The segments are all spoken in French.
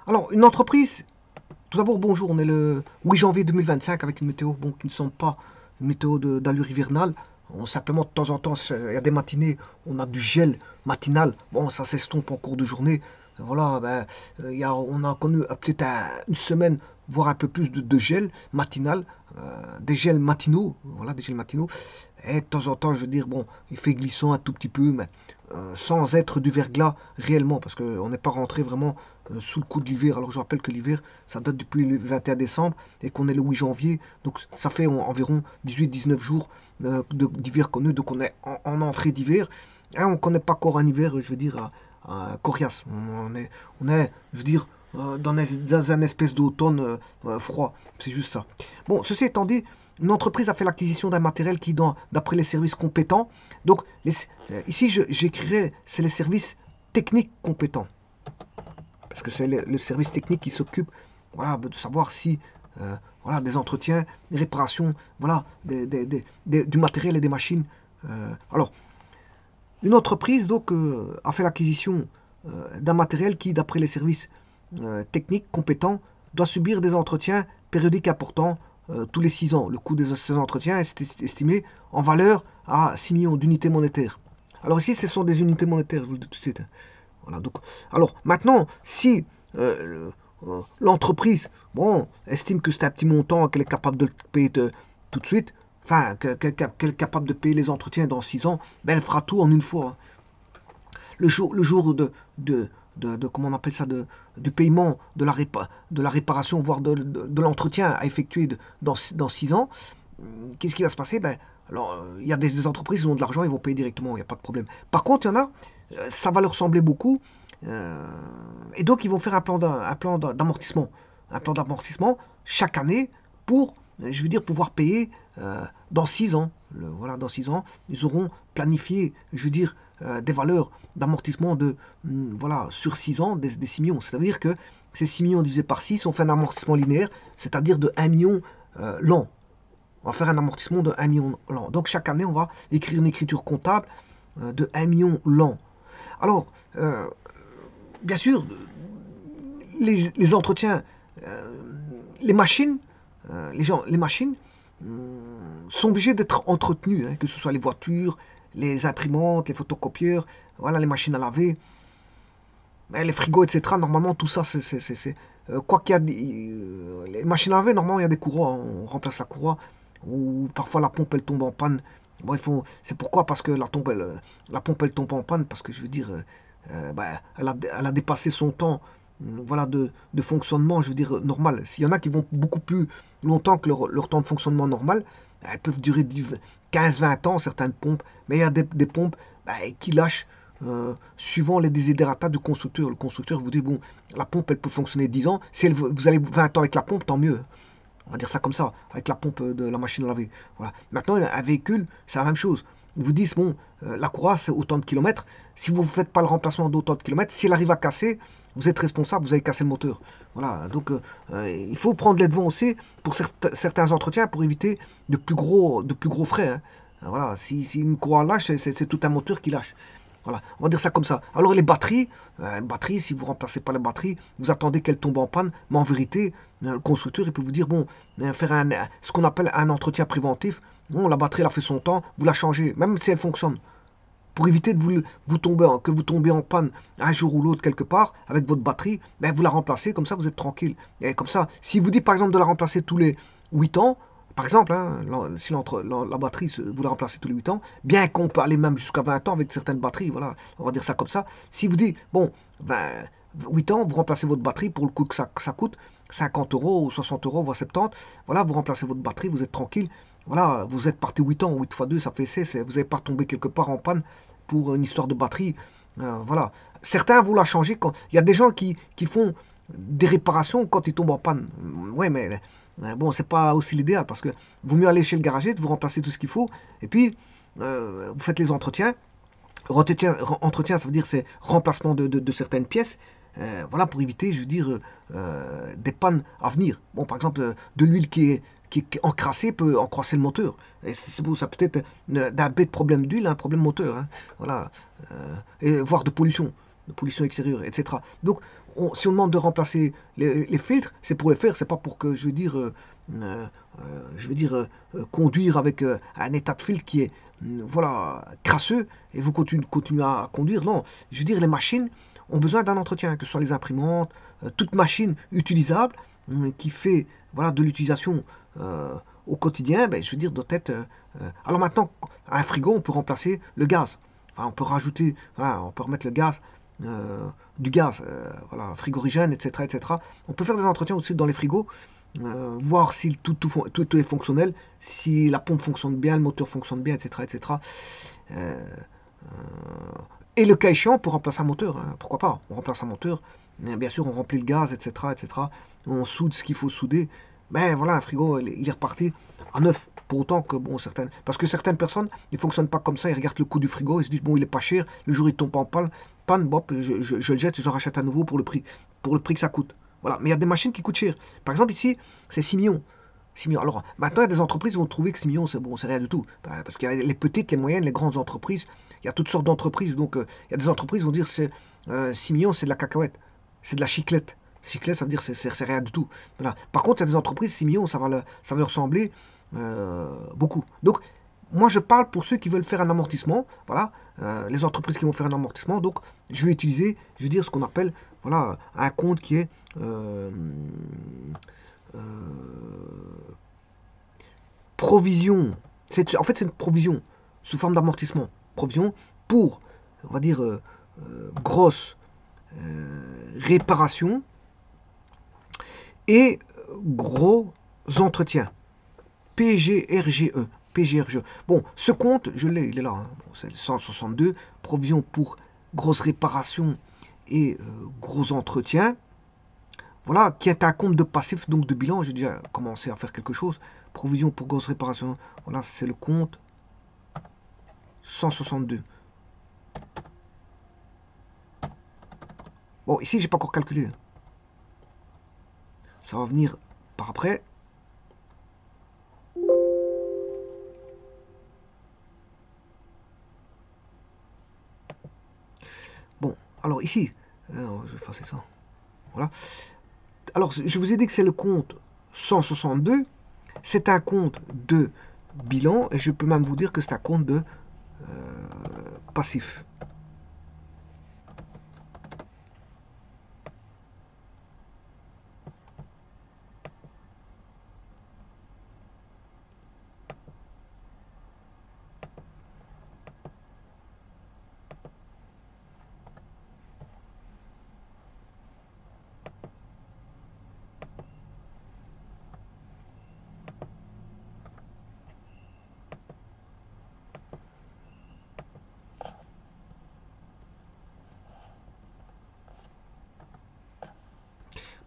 Alors, une entreprise, tout d'abord, bonjour, on est le 8 janvier 2025 avec une météo bon, qui ne semble pas une météo d'allure hivernale. Simplement, de temps en temps, il y a des matinées, on a du gel matinal. Bon, ça s'estompe en cours de journée. Voilà, ben, on a connu peut-être une semaine, voire un peu plus de gel matinal, des gels matinaux, voilà, des gels matinaux. Et de temps en temps, je veux dire, bon, il fait glissant un tout petit peu, mais sans être du verglas réellement, parce qu'on n'est pas rentré vraiment sous le coup de l'hiver. Alors je rappelle que l'hiver, ça date depuis le 21 décembre et qu'on est le 8 janvier, donc ça fait environ 18-19 jours d'hiver connu, donc on est en entrée d'hiver. Hein, on ne connaît pas encore un hiver, je veux dire, coriace. On est, je veux dire, dans un espèce d'automne froid. C'est juste ça. Bon, ceci étant dit, une entreprise a fait l'acquisition d'un matériel qui, d'après les services compétents, donc ici j'écrirai, c'est les services techniques compétents, parce que c'est le service technique qui s'occupe, voilà, de savoir si voilà, des entretiens, des réparations, voilà, du matériel et des machines. Alors, une entreprise donc a fait l'acquisition d'un matériel qui, d'après les services techniques compétents, doit subir des entretiens périodiques importants tous les 6 ans. Le coût de ces entretiens est estimé en valeur à 6 millions d'unités monétaires. Alors ici, ce sont des unités monétaires, je vous le dis tout de suite. Voilà, donc, alors maintenant, si l'entreprise bon, estime que c'est un petit montant, qu'elle est capable de le payer tout de suite, enfin, qu'elle est capable de payer les entretiens dans 6 ans, ben elle fera tout en une fois. Le jour comment on appelle ça, du paiement de la réparation, voire de l'entretien à effectuer dans 6 ans, qu'est-ce qui va se passer? Ben, alors, il y a des entreprises qui ont de l'argent, ils vont payer directement, il n'y a pas de problème. Par contre, il y en a, ça va leur sembler beaucoup, et donc ils vont faire un plan d'amortissement. Un plan d'amortissement chaque année pour, je veux dire, pouvoir payer dans 6 ans. Voilà, dans 6 ans, ils auront planifié, je veux dire, des valeurs d'amortissement voilà, sur 6 ans, des 6 millions. C'est-à-dire que ces 6 millions divisés par 6, on fait un amortissement linéaire, c'est-à-dire de 1 million l'an. On va faire un amortissement de 1 million l'an. Donc chaque année, on va écrire une écriture comptable de 1 million l'an. Alors, bien sûr, les entretiens, euh, les machines, les machines sont obligées d'être entretenues, hein, que ce soit les voitures, les imprimantes, les photocopieurs, voilà, les machines à laver, les frigos, etc. Normalement, tout ça, quoi qu'il y a, les machines à laver, normalement, il y a des courroies, hein, on remplace la courroie, ou parfois la pompe, elle tombe en panne. Bon, c'est pourquoi, parce que la pompe, elle tombe en panne, parce que je veux dire, bah, elle a dépassé son temps voilà, de fonctionnement, je veux dire, normal. S'il y en a qui vont beaucoup plus longtemps que leur temps de fonctionnement normal, elles peuvent durer 15-20 ans, certaines pompes, mais il y a des pompes bah, qui lâchent suivant les desiderata du constructeur. Le constructeur vous dit, bon, la pompe, elle peut fonctionner 10 ans. Si vous avez 20 ans avec la pompe, tant mieux. On va dire ça comme ça, avec la pompe de la machine à laver. Voilà. Maintenant, un véhicule, c'est la même chose. Ils vous disent, bon, la courroie, c'est autant de kilomètres. Si vous ne faites pas le remplacement d'autant de kilomètres, si elle arrive à casser, vous êtes responsable, vous avez cassé le moteur. Voilà. Donc, il faut prendre les devants aussi pour certains entretiens pour éviter de plus gros frais. Hein. Voilà. Si une courroie lâche, c'est tout un moteur qui lâche. Voilà, on va dire ça comme ça. Alors les batteries, si vous ne remplacez pas les batteries, vous attendez qu'elles tombent en panne, mais en vérité, le constructeur il peut vous dire, bon, faire ce qu'on appelle un entretien préventif, bon, la batterie elle a fait son temps, vous la changez, même si elle fonctionne. Pour éviter de que vous tombiez en panne un jour ou l'autre quelque part avec votre batterie, ben vous la remplacez, comme ça vous êtes tranquille. Et comme ça, si vous dites par exemple de la remplacer tous les 8 ans, par exemple, hein, si la batterie, vous la remplacez tous les 8 ans, bien qu'on peut aller même jusqu'à 20 ans avec certaines batteries, voilà, on va dire ça comme ça. Si vous dites, bon, 8 ans, vous remplacez votre batterie pour le coût que ça coûte, 50 euros ou 60 euros, voire 70, voilà, vous remplacez votre batterie, vous êtes tranquille, voilà, vous êtes parti 8 ans, 8 fois 2, ça fait 16, vous n'avez pas tombé quelque part en panne pour une histoire de batterie, voilà. Certains vont la changer quand, il y a des gens qui font des réparations quand ils tombent en panne, ouais, mais bon, c'est pas aussi l'idéal parce que vaut mieux aller chez le garagiste, vous remplacez tout ce qu'il faut, et puis vous faites les entretiens. Entretien, ça veut dire c'est remplacement de certaines pièces, voilà, pour éviter, je veux dire, des pannes à venir. Bon, par exemple, de l'huile qui est encrassée peut encrasser le moteur. Et ça peut être d'un bête problème d'huile à un problème moteur, hein, voilà, et voire de pollution. de pollution extérieure, etc. Donc, si on demande de remplacer les filtres, c'est pour les faire, c'est pas pour que, conduire avec un état de filtre qui est, voilà, crasseux, et vous continuez à conduire. Non, je veux dire, les machines ont besoin d'un entretien, que ce soit les imprimantes, toute machine utilisable, qui fait, voilà, de l'utilisation au quotidien, ben, je veux dire, doit être... alors maintenant, à un frigo, on peut remplacer le gaz. Enfin, on peut rajouter, enfin, on peut remettre le gaz, du gaz, voilà, frigorigène, etc., etc. On peut faire des entretiens aussi dans les frigos, voir si tout est fonctionnel, si la pompe fonctionne bien, le moteur fonctionne bien, etc., etc. Et le cas échéant, pour remplacer un moteur, hein, pourquoi pas, on remplace un moteur, bien sûr, on remplit le gaz, etc., etc. On soude ce qu'il faut souder. Ben voilà, un frigo, il est reparti à neuf. Pour autant que, bon, parce que certaines personnes, ils ne fonctionnent pas comme ça, ils regardent le coût du frigo, ils se disent, bon, il est pas cher, le jour il tombe en panne, bop, je le jette, j'en rachète à nouveau pour le prix que ça coûte. Voilà, mais il y a des machines qui coûtent cher. Par exemple, ici, c'est 6 millions. 6 millions. Alors, maintenant, il y a des entreprises qui vont trouver que 6 millions, c'est bon, c'est rien du tout. Parce qu'il y a les petites, les moyennes, les grandes entreprises. Il y a toutes sortes d'entreprises. Donc, il y a des entreprises qui vont dire que 6 millions, c'est de la cacahuète. C'est de la chiclette. Chiclette, ça veut dire que c'est rien du tout. Voilà. Par contre, il y a des entreprises, 6 millions, ça va leur ressembler beaucoup. Donc, moi, je parle pour ceux qui veulent faire un amortissement. Voilà. Les entreprises qui vont faire un amortissement. Donc, je vais utiliser, je vais dire ce qu'on appelle, voilà, un compte qui est provision. En fait, c'est une provision sous forme d'amortissement. Provision pour, on va dire, grosse réparation et gros entretiens. PGRGE. PGRGE. Bon, ce compte, je l'ai, il est là. Hein. Bon, c'est le 162. Provision pour grosse réparation et gros entretiens. Voilà, qui est un compte de passif, donc de bilan. J'ai déjà commencé à faire quelque chose. Provision pour grosse réparation. Voilà, c'est le compte 162. Bon, ici, j'ai pas encore calculé. Ça va venir par après. Bon, alors ici, je vais effacer ça. Voilà. Alors, je vous ai dit que c'est le compte 162. C'est un compte de bilan et je peux même vous dire que c'est un compte de passif.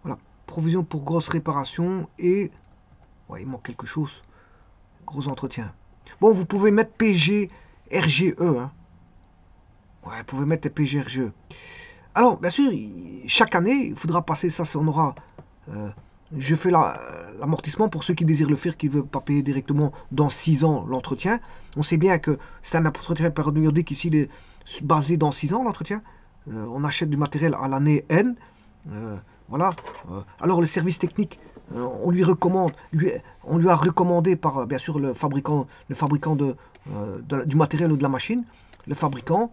Voilà, provision pour grosse réparation et... Ouais, il manque quelque chose. Gros entretien. Bon, vous pouvez mettre PGRGE. Hein. Ouais, vous pouvez mettre PGRGE. Alors, bien sûr, chaque année, il faudra passer ça. On aura... je fais l'amortissement pour ceux qui désirent le faire, qui ne veulent pas payer directement dans 6 ans l'entretien. On sait bien que c'est un entretien périodique. Ici, il est basé dans 6 ans, l'entretien. On achète du matériel à l'année N. Voilà. Alors, le service technique, on lui a recommandé par, bien sûr, le fabricant du matériel ou de la machine. Le fabricant...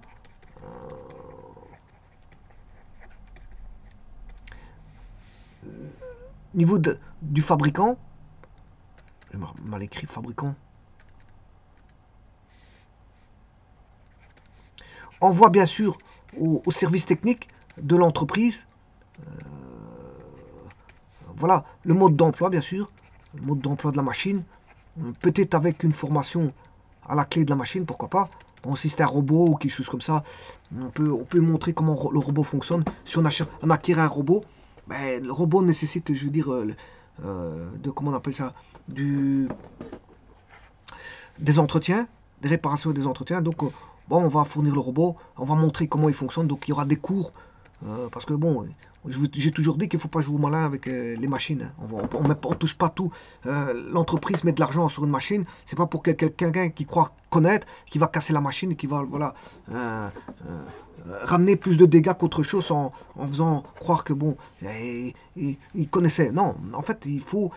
niveau du fabricant, j'ai mal écrit fabricant, envoie bien sûr au service technique de l'entreprise, voilà, le mode d'emploi bien sûr, le mode d'emploi de la machine, peut-être avec une formation à la clé de la machine, pourquoi pas. Bon, si c'est un robot ou quelque chose comme ça, on peut montrer comment le robot fonctionne. Si on acquiert un robot, ben, le robot nécessite, je veux dire, comment on appelle ça, des entretiens, des réparations et des entretiens. Donc, bon, on va fournir le robot, on va montrer comment il fonctionne. Donc, il y aura des cours Parce que bon, j'ai toujours dit qu'il ne faut pas jouer au malin avec les machines, hein. On touche pas tout. L'entreprise met de l'argent sur une machine, c'est pas pour quelqu'un qui croit connaître, qui va casser la machine et qui va voilà, ramener plus de dégâts qu'autre chose en faisant croire que bon, il connaissait. Non, en fait, il faut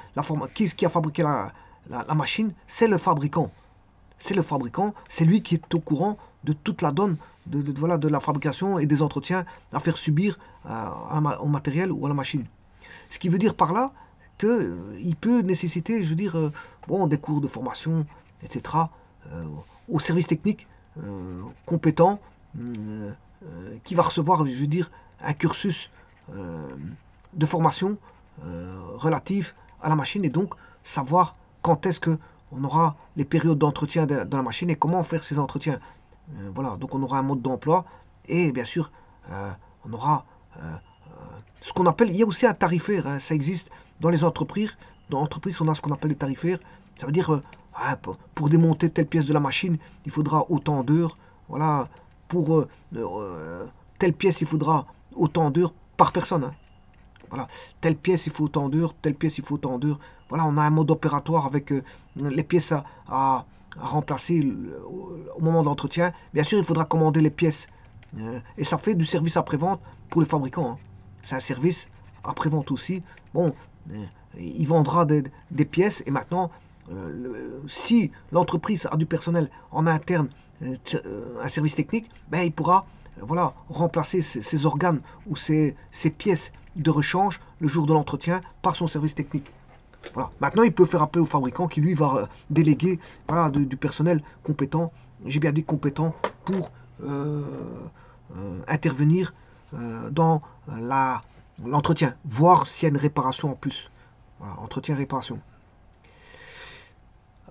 qui a fabriqué la machine, c'est le fabricant. C'est le fabricant, c'est lui qui est au courant de toute la donne voilà, de la fabrication et des entretiens à faire subir au matériel ou à la machine. Ce qui veut dire par là qu'il peut nécessiter, je veux dire, bon, des cours de formation, etc., au service technique compétent qui va recevoir, je veux dire, un cursus de formation relatif à la machine et donc savoir quand est-ce que on aura les périodes d'entretien dans la machine et comment faire ces entretiens. Voilà, donc on aura un mode d'emploi et bien sûr on aura ce qu'on appelle, il y a aussi un tarifaire, hein, ça existe dans les entreprises. Dans l'entreprise, on a ce qu'on appelle les tarifaires. Ça veut dire pour démonter telle pièce de la machine, il faudra autant d'heures. Voilà, pour telle pièce, il faudra autant d'heures par personne, hein. Voilà, telle pièce, il faut autant d'heures, telle pièce, il faut autant d'heures. Voilà, on a un mode opératoire avec les pièces à remplacer au moment de l'entretien. Bien sûr, il faudra commander les pièces. Et ça fait du service après-vente pour les fabricants, hein. C'est un service après-vente aussi. Bon, il vendra des pièces et maintenant, si l'entreprise a du personnel en interne, un service technique, ben, il pourra voilà, remplacer ces organes ou ces pièces de rechange le jour de l'entretien par son service technique. Voilà. Maintenant, il peut faire appel au fabricant qui, lui, va déléguer voilà, du personnel compétent, j'ai bien dit compétent, pour intervenir dans l'entretien, voir s'il y a une réparation en plus. Voilà, entretien-réparation.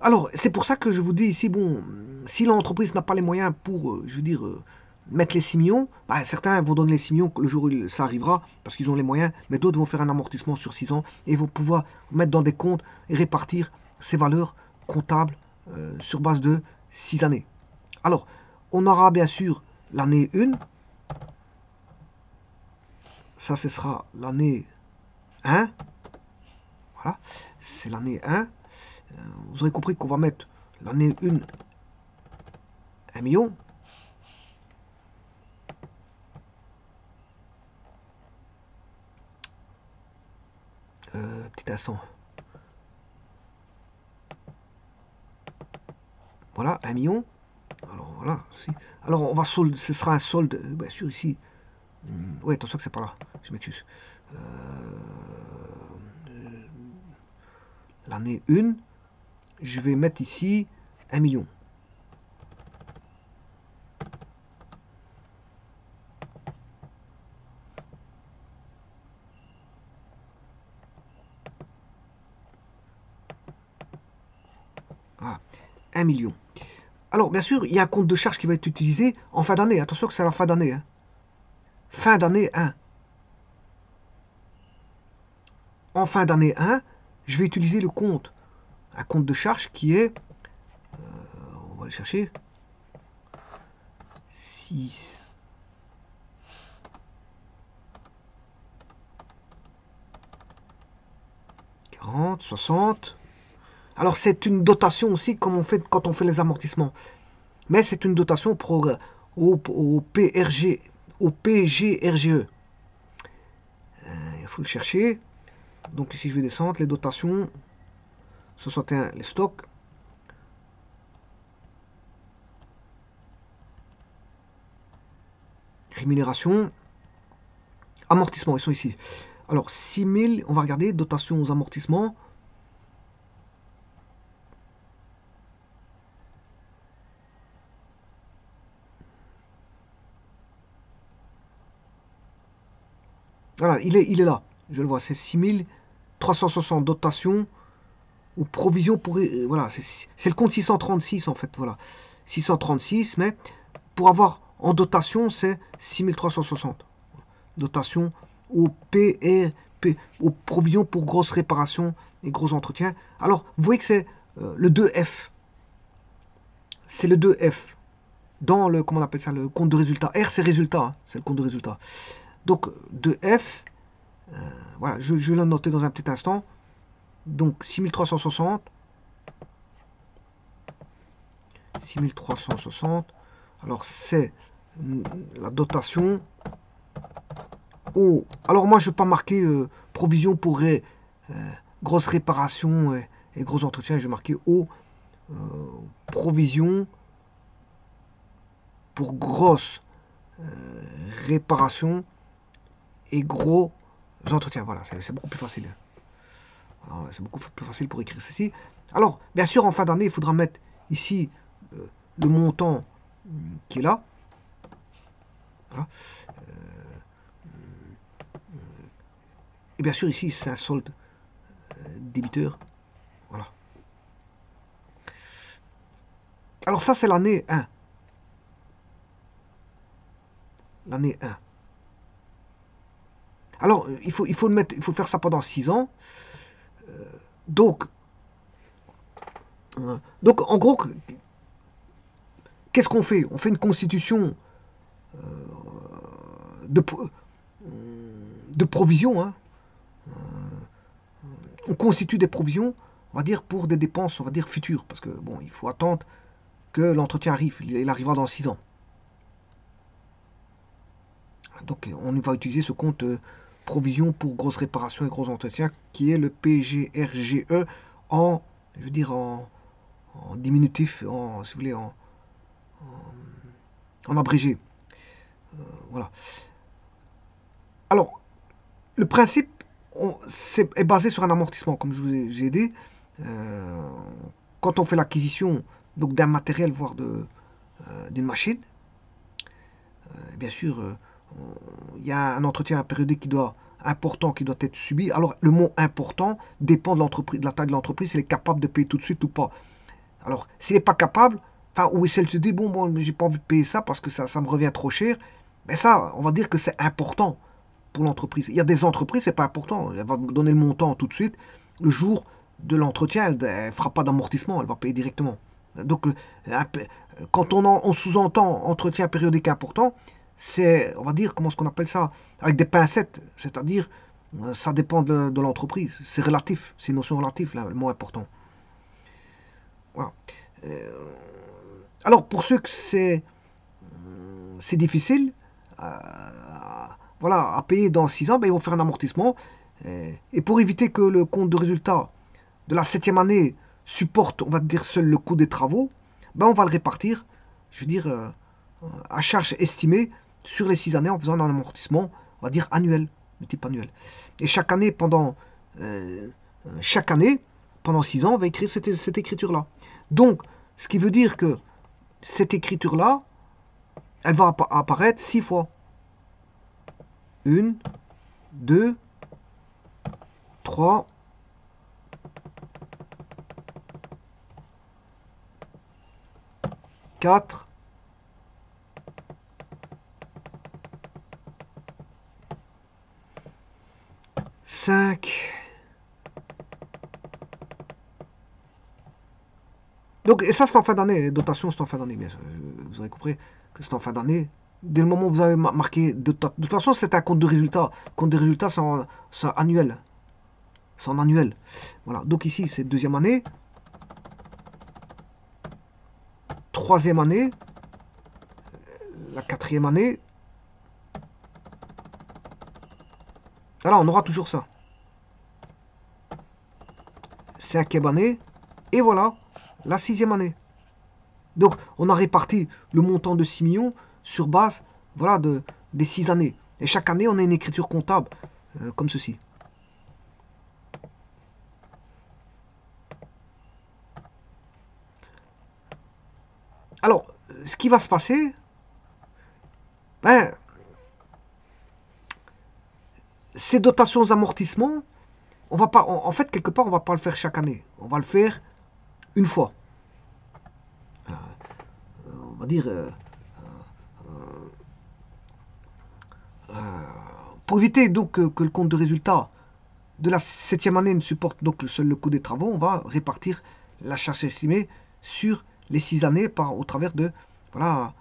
Alors, c'est pour ça que je vous dis ici, bon, si l'entreprise n'a pas les moyens pour, je veux dire, mettre les 6 millions, bah, certains vont donner les 6 millions le jour où ça arrivera, parce qu'ils ont les moyens, mais d'autres vont faire un amortissement sur 6 ans, et vont pouvoir mettre dans des comptes et répartir ces valeurs comptables sur base de 6 années. Alors, on aura bien sûr l'année 1, ça ce sera l'année 1, voilà, c'est l'année 1, vous aurez compris qu'on va mettre l'année 1, 1 million. Petit instant. Voilà, 1 million. Alors voilà, alors on va solde, ce sera un solde, bien sûr ici. Oui, attention que c'est pas là, je m'excuse. L'année 1, je vais mettre ici 1 million. Voilà, 1 million. Alors, bien sûr, il y a un compte de charge qui va être utilisé en fin d'année. Attention que c'est la fin d'année, hein. Fin d'année 1. En fin d'année 1, je vais utiliser le compte. Un compte de charge qui est... on va le chercher. 6. 40, 60. Alors, c'est une dotation aussi, comme on fait quand on fait les amortissements. Mais c'est une dotation au PRG, au PGRGE. Il faut le chercher. Donc ici je vais descendre, les dotations, 61 les stocks. Rémunération, amortissement, ils sont ici. Alors 6000, on va regarder, dotation aux amortissements. Voilà, il est là, je le vois, c'est 6360 dotations ou provisions pour... voilà, c'est le compte 636 en fait, voilà. 636, mais pour avoir en dotation, c'est 6360. Dotation aux aux provisions pour grosses réparations et gros entretiens. Alors, vous voyez que c'est le 2F. C'est le 2F. Dans le, comment on appelle ça, le compte de résultat. R, c'est résultat, hein, c'est le compte de résultat. Donc, de F, voilà, je vais le noter dans un petit instant. Donc, 6360. 6360. Alors, c'est la dotation au... Alors, moi, je ne vais pas marquer provision pour grosse réparation et gros entretien. Je vais marquer au provision pour grosse réparation et gros entretiens. Voilà, c'est beaucoup plus facile. C'est beaucoup plus facile pour écrire ceci. Alors, bien sûr, en fin d'année, il faudra mettre ici le montant qui est là. Voilà. Et bien sûr, ici, c'est un solde débiteur. Voilà. Alors ça, c'est l'année 1. L'année 1. Alors, il faut faire ça pendant 6 ans. Donc, en gros, qu'est-ce qu'on fait? On fait une constitution de provision. Hein. On constitue des provisions, on va dire, pour des dépenses, on va dire, futures. Parce que, bon, il faut attendre que l'entretien arrive. Il arrivera dans 6 ans. Donc, on va utiliser ce compte provision pour grosses réparations et gros entretiens, qui est le PGRGE en, je veux dire, en diminutif, si vous voulez, en abrégé. Voilà. Alors, le principe est basé sur un amortissement, comme je vous ai dit. Quand on fait l'acquisition d'un matériel, voire d'une machine, bien sûr, il y a un entretien périodique important qui doit être subi. Alors, le mot important dépend de l'entreprise, de la taille de l'entreprise, s'il est capable de payer tout de suite ou pas. Alors, s'il n'est pas capable, ou si elle se dit, bon, j'ai pas envie de payer ça parce que ça me revient trop cher, ben ça, on va dire que c'est important pour l'entreprise. Il y a des entreprises, c'est pas important. Elle va donner le montant tout de suite. Le jour de l'entretien, elle ne fera pas d'amortissement, elle va payer directement. Donc, quand on sous-entend entretien périodique important, c'est, on va dire, comment est-ce qu'on appelle ça? Avec des pincettes, c'est-à-dire, ça dépend de l'entreprise. C'est relatif, c'est une notion relative, là, le mot important. Voilà. Alors, pour ceux que c'est difficile, voilà, à payer dans 6 ans, ben, ils vont faire un amortissement. Et pour éviter que le compte de résultat de la 7e année supporte, on va dire, seul le coût des travaux, ben, on va le répartir, je veux dire, à charge estimée sur les 6 années en faisant un amortissement, on va dire, annuel, de type annuel. Et chaque année, pendant 6 ans, on va écrire cette écriture-là. Donc, ce qui veut dire que cette écriture-là, elle va apparaître 6 fois. 1, 2, 3, 4, 5. Donc, et ça, c'est en fin d'année. Les dotations, c'est en fin d'année, bien sûr. Vous avez compris que c'est en fin d'année. Dès le moment où vous avez marqué... De toute façon, c'est un compte de résultat. Compte de résultat, c'est annuel. C'est en annuel. Voilà. Donc ici, c'est 2e année. 3e année. La 4e année. Alors, on aura toujours ça. 5e année. Et voilà, la 6e année. Donc, on a réparti le montant de 6 millions sur base, voilà, des 6 années. Et chaque année, on a une écriture comptable comme ceci. Alors, ce qui va se passer, ben, ces dotations aux amortissements, on va pas, en fait, quelque part, on va pas le faire chaque année. On va le faire une fois. On va dire, pour éviter donc que le compte de résultat de la 7e année ne supporte donc seul le coût des travaux, on va répartir la charge estimée sur les 6 années au travers de, voilà,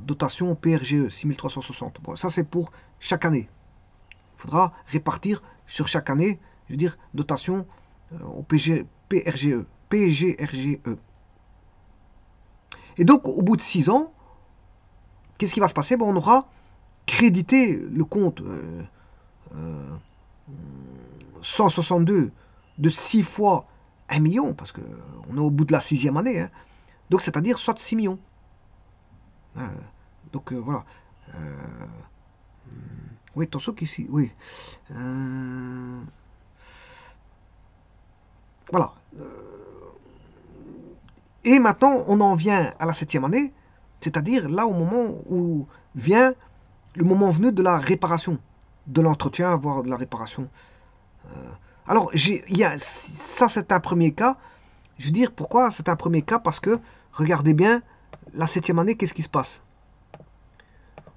dotation PRGE 6360. Bon, ça c'est pour chaque année. Il faudra répartir sur chaque année, je veux dire, dotation au PGRGE. PGRGE. Et donc, au bout de 6 ans, qu'est-ce qui va se passer? Bon, on aura crédité le compte 162 de 6 fois 1 million, parce qu'on est au bout de la 6e année. Hein. Donc, c'est-à-dire soit 6 millions. Donc, voilà. Oui, attention qu'ici, oui. Voilà. Et maintenant, on en vient à la 7e année, c'est-à-dire là au moment où vient le moment venu de la réparation, de l'entretien, voire de la réparation. Alors, ça c'est un premier cas. Je veux dire, pourquoi c'est un premier cas? Parce que, regardez bien, la 7e année, qu'est-ce qui se passe?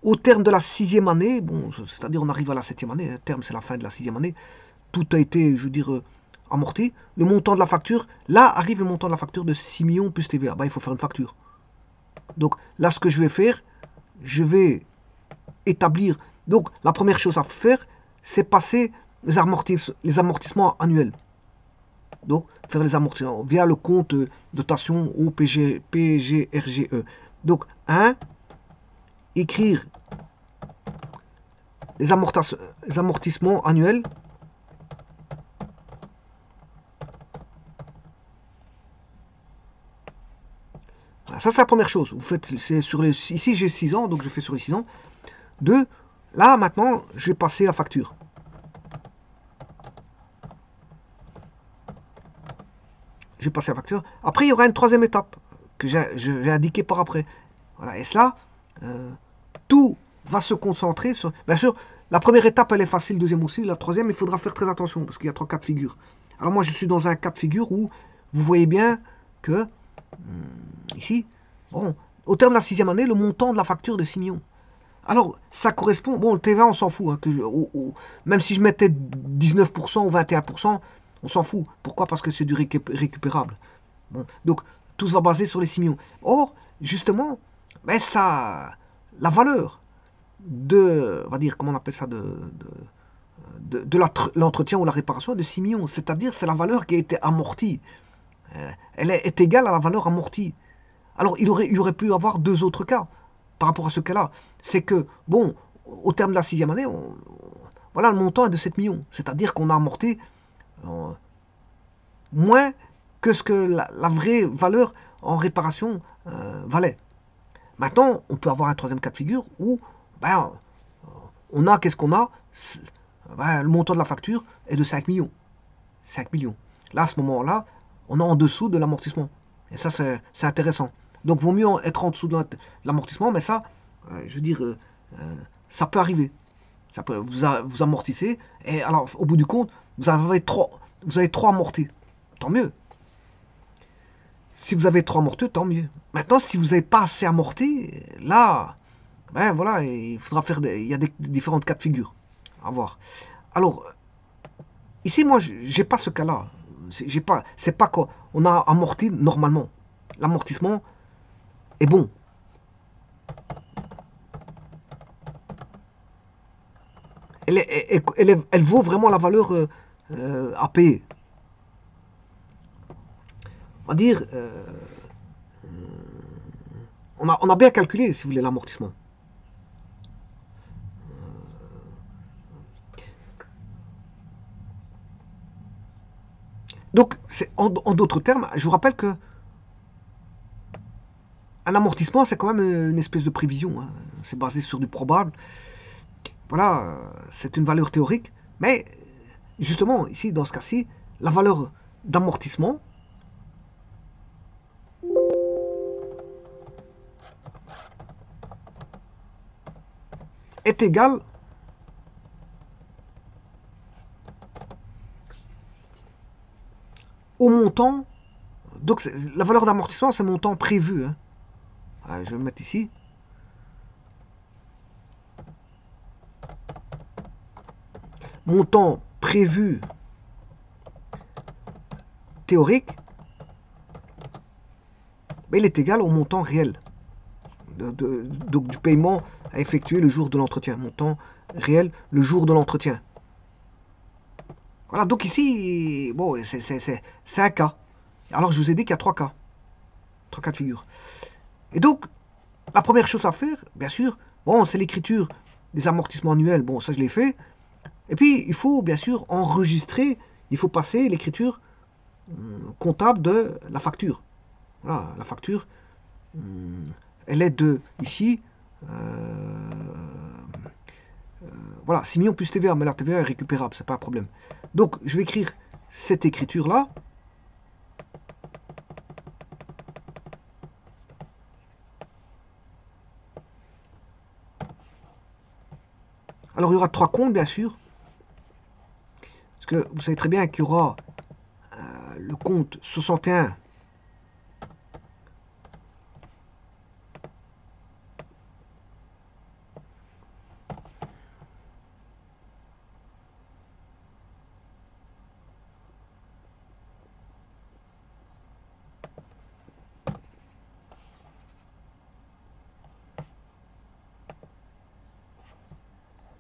Au terme de la 6e année, bon, c'est-à-dire on arrive à la 7e année, le terme c'est la fin de la 6e année, tout a été, je veux dire, amorti. Le montant de la facture, là arrive le montant de la facture de 6 millions plus TVA. Ben, il faut faire une facture. Donc là, ce que je vais faire, je vais établir. Donc la première chose à faire, c'est passer les amortissements annuels. Donc faire les amortissements via le compte dotation au PGRGE. Donc écrire les amortissements annuels. Voilà, ça c'est la première chose. Vous faites, c'est sur les, ici j'ai 6 ans, donc je fais sur les 6 ans. 2, là maintenant je vais passer la facture. Je vais passer la facture. Après il y aura une 3e étape que je vais indiquer par après. Voilà, et cela, tout va se concentrer sur... Bien sûr, la première étape, elle est facile, deuxième aussi. La 3e, il faudra faire très attention, parce qu'il y a 3 cas de figure. Alors moi, je suis dans un cas de figure où vous voyez bien que, ici, bon, au terme de la 6e année, le montant de la facture de 6 millions. Alors, ça correspond... Bon, le TVA, on s'en fout. Hein, même si je mettais 19% ou 21%, on s'en fout. Pourquoi? Parce que c'est du récupérable. Bon, donc, tout se va baser sur les 6 millions. Or, justement, ben ça, la valeur de, on va dire, comment on appelle ça, de l'entretien ou la réparation est de 6 millions. C'est-à-dire, c'est la valeur qui a été amortie. Elle est égale à la valeur amortie. Alors, il y aurait pu y avoir 2 autres cas par rapport à ce cas-là. C'est que, bon, au terme de la 6e année, voilà, le montant est de 7 millions. C'est-à-dire qu'on a amorti moins que ce que la vraie valeur en réparation valait. Maintenant, on peut avoir un 3e cas de figure où ben, on a, qu'est-ce qu'on a? Ben, le montant de la facture est de 5 millions. 5 millions. Là, à ce moment-là, on est en dessous de l'amortissement. Et ça, c'est intéressant. Donc, vaut mieux être en dessous de l'amortissement, mais ça, je veux dire, ça peut arriver. Ça peut, vous amortissez, et alors, au bout du compte, vous avez trop amorti. Tant mieux. Si vous avez trop amorti, tant mieux. Maintenant, si vous n'avez pas assez amorti, là, ben voilà, il faudra faire il y a des différentes cas de figure à voir. Alors, ici, moi, j'ai pas ce cas-là. C'est pas quoi. On a amorti normalement. L'amortissement est bon. Elle vaut vraiment la valeur à payer. On va dire, on a bien calculé, si vous voulez, l'amortissement. Donc, en d'autres termes, je vous rappelle que un amortissement, c'est quand même une espèce de prévision. Hein. C'est basé sur du probable. Voilà, c'est une valeur théorique. Mais, justement, ici, dans ce cas-ci, la valeur d'amortissement est égale au montant. Donc, la valeur d'amortissement, c'est le montant prévu. Hein. Alors, je vais me mettre ici. Montant prévu théorique, mais il est égal au montant réel. donc du paiement à effectuer le jour de l'entretien. Montant réel le jour de l'entretien. Voilà, donc ici, bon, c'est un cas. Alors je vous ai dit qu'il y a 3 cas. 3 cas de figure. Et donc, la première chose à faire, bien sûr, bon, c'est l'écriture des amortissements annuels. Bon, ça je l'ai fait. Et puis, il faut bien sûr enregistrer, il faut passer l'écriture comptable de la facture. Voilà, la facture, elle est de, ici, voilà, 6 millions plus TVA, mais la TVA est récupérable, c'est pas un problème. Donc, je vais écrire cette écriture-là. Alors, il y aura 3 comptes, bien sûr. Parce que vous savez très bien qu'il y aura le compte 61.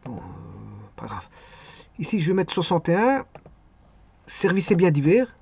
Bon, pas grave. Ici, je vais mettre 61. Services et biens divers.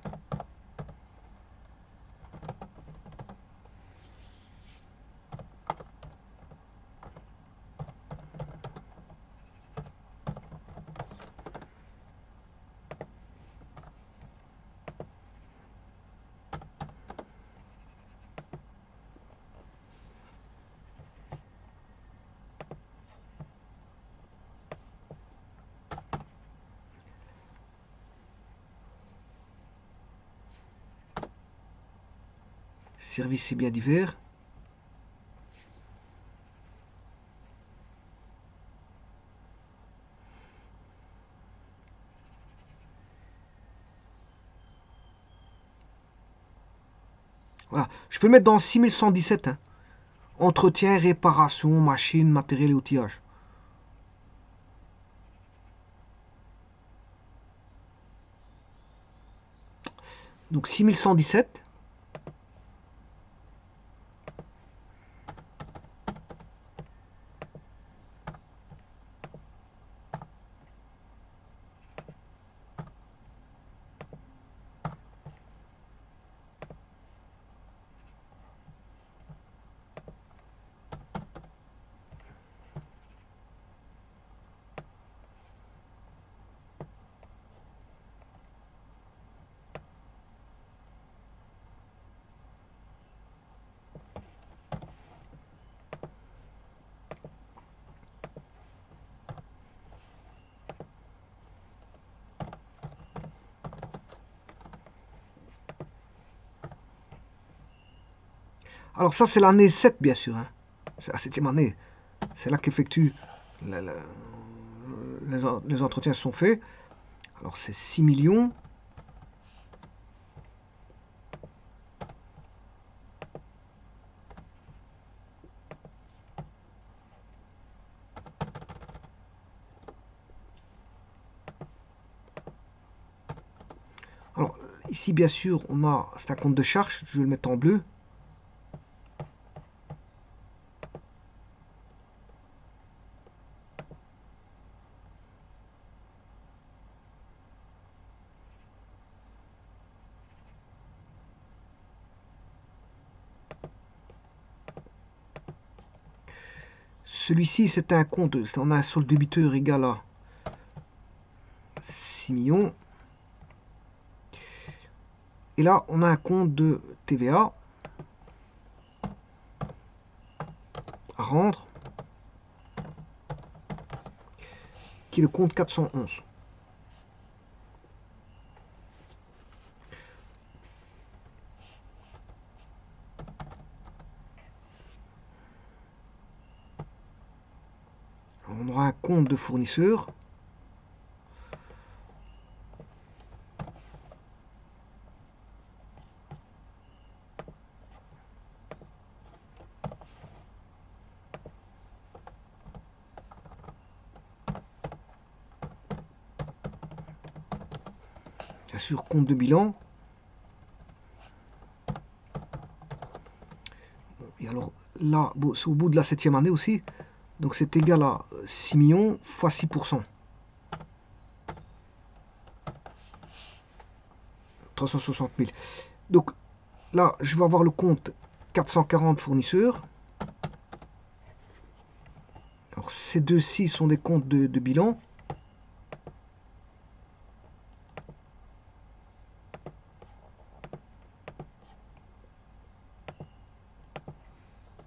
Services et biens divers. Voilà. Je peux le mettre dans 6117. Hein. Entretien, réparation, machine, matériel et outillage. Donc 6117. Alors ça, c'est l'année 7, bien sûr. Hein. C'est la 7e année. C'est là qu'effectuent les entretiens sont faits. Alors c'est 6 millions. Alors ici, bien sûr, c'est un compte de charge. Je vais le mettre en bleu. Celui-ci, c'est un compte, on a un solde débiteur égal à 6 millions. Et là, on a un compte de TVA à rendre, qui est le compte 411. On aura un compte de fournisseur. Bien sûr, compte de bilan. Et alors là, bon, c'est au bout de la 7e année aussi. Donc c'est égal à 6 millions fois 6%. 360 000. Donc là, je vais avoir le compte 440 fournisseurs. Alors ces deux-ci sont des comptes de bilan.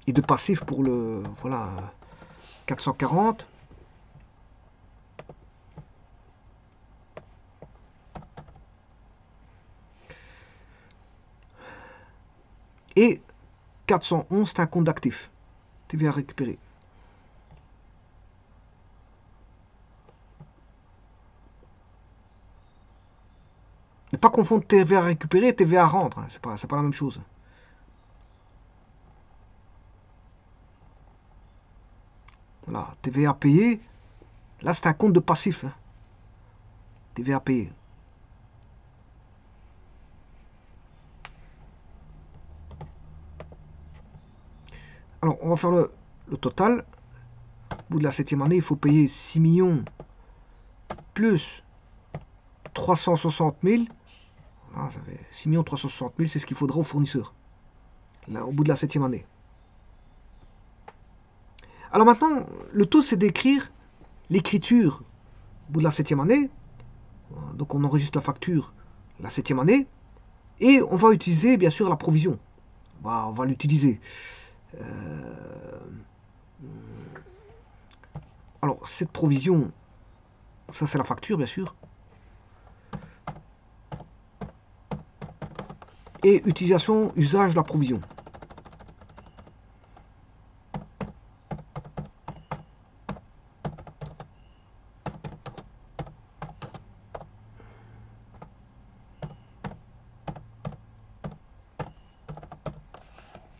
Et de passif pour le, voilà, 440. Et 411, c'est un compte d'actifs. TVA récupéré. Ne pas confondre TVA récupéré et TVA à rendre. Hein. C'est pas la même chose. Voilà, TVA payé. Là, c'est un compte de passif. Hein. TVA payé. Alors, on va faire le total. Au bout de la 7e année, il faut payer 6 millions plus 360 000. Voilà, ça fait 6 360 000, c'est ce qu'il faudra aux fournisseurs. Là, au bout de la 7e année. Alors maintenant, le tout, c'est d'écrire l'écriture au bout de la 7e année. Donc on enregistre la facture la 7e année. Et on va utiliser, bien sûr, la provision. On va l'utiliser. Alors, cette provision, ça c'est la facture, bien sûr. Et utilisation, usage de la provision.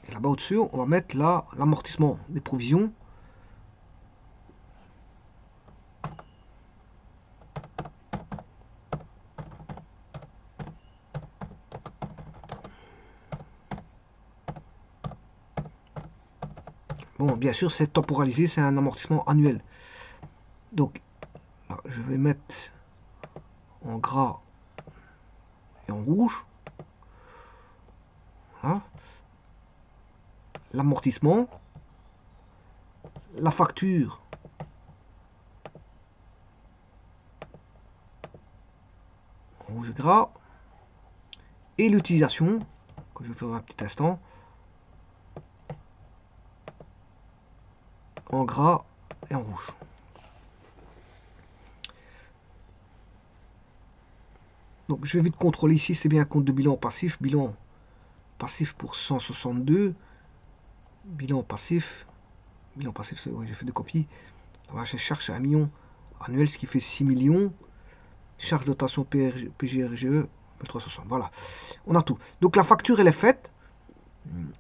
Et là-bas au-dessus, on va mettre l'amortissement des provisions. Bon, bien sûr, c'est temporalisé, c'est un amortissement annuel. Donc, là, je vais mettre en gras et en rouge. Voilà. L'amortissement. La facture. En rouge et gras. Et l'utilisation, que je vais faire un petit instant. En gras et en rouge. Donc je vais vite contrôler ici, c'est bien un compte de bilan passif. Bilan passif pour 162. Bilan passif. Bilan passif, ouais, j'ai fait deux copies. Alors, je cherche 1 million annuel, ce qui fait 6 millions. Charge dotation PGRGE 360. Voilà, on a tout. Donc la facture, elle est faite.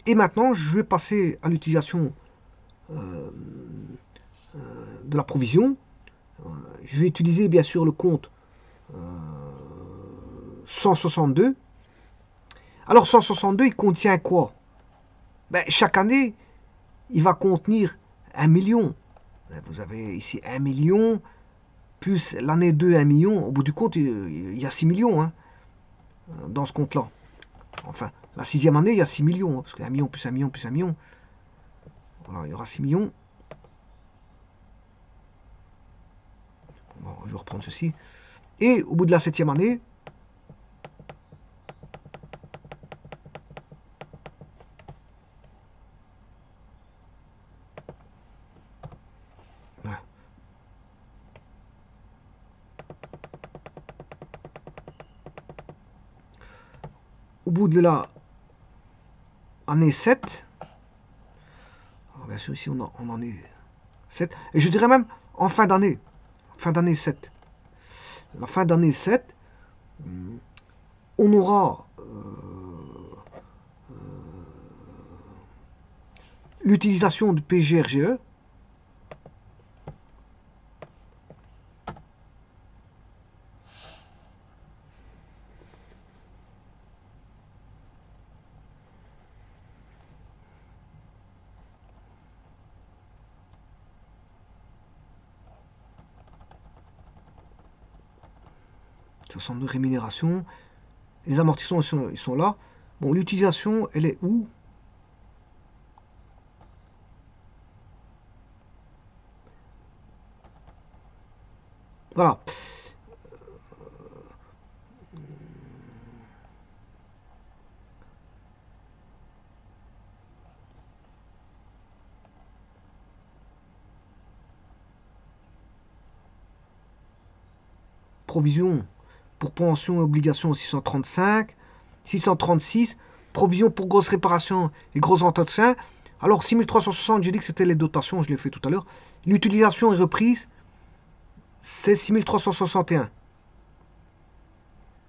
Et maintenant, je vais passer à l'utilisation de la provision. Je vais utiliser bien sûr le compte 162. Alors 162, il contient quoi? Chaque année, il va contenir 1 million. Vous avez ici 1 million, plus l'année 2, 1 million. Au bout du compte, il y a 6 millions hein, dans ce compte-là. Enfin, la 6e année, il y a 6 millions. Hein, parce que 1 million plus 1 million plus 1 million. Voilà, il y aura 6 millions. Bon, je vais reprendre ceci. Et au bout de la 7e année, voilà. Au bout de la année 7, alors bien sûr ici on en est 7, et je dirais même en fin d'année 7. La fin d'année 7, on aura l'utilisation du PGRGE. 62 rémunération. Les amortissements, ils sont là. Bon, l'utilisation, elle est où? Voilà. Provision pour pension et obligations 635, 636, provision pour grosses réparations et gros entretiens. Alors 6360, j'ai dit que c'était les dotations, je l'ai fait tout à l'heure. L'utilisation et reprise, c'est 6361.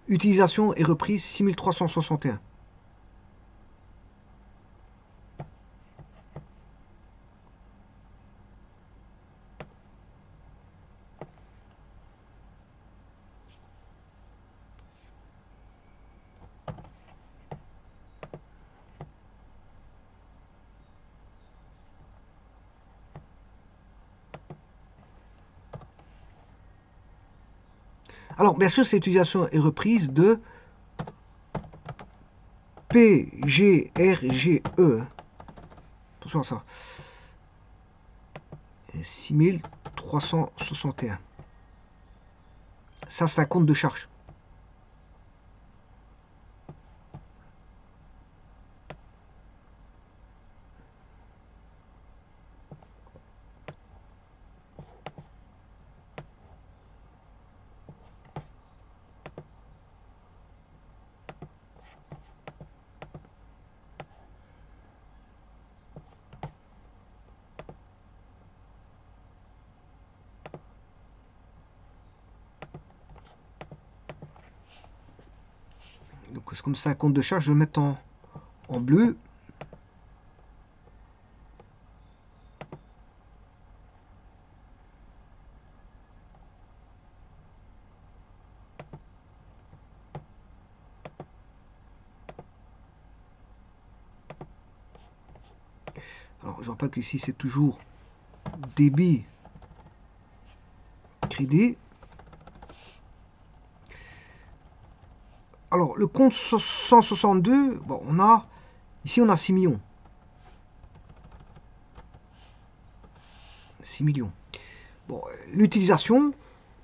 Utilisation et reprise, 6361. Alors, bien sûr, c'est utilisation et reprise de PGRGE. Attention à ça. 6361. Ça, c'est un compte de charge. Donc, comme c'est un compte de charge, je vais le mettre en bleu. Alors, je rappelle qu'ici, c'est toujours débit crédit. Alors, le compte 162, bon, ici, on a 6 millions. 6 millions. Bon, l'utilisation,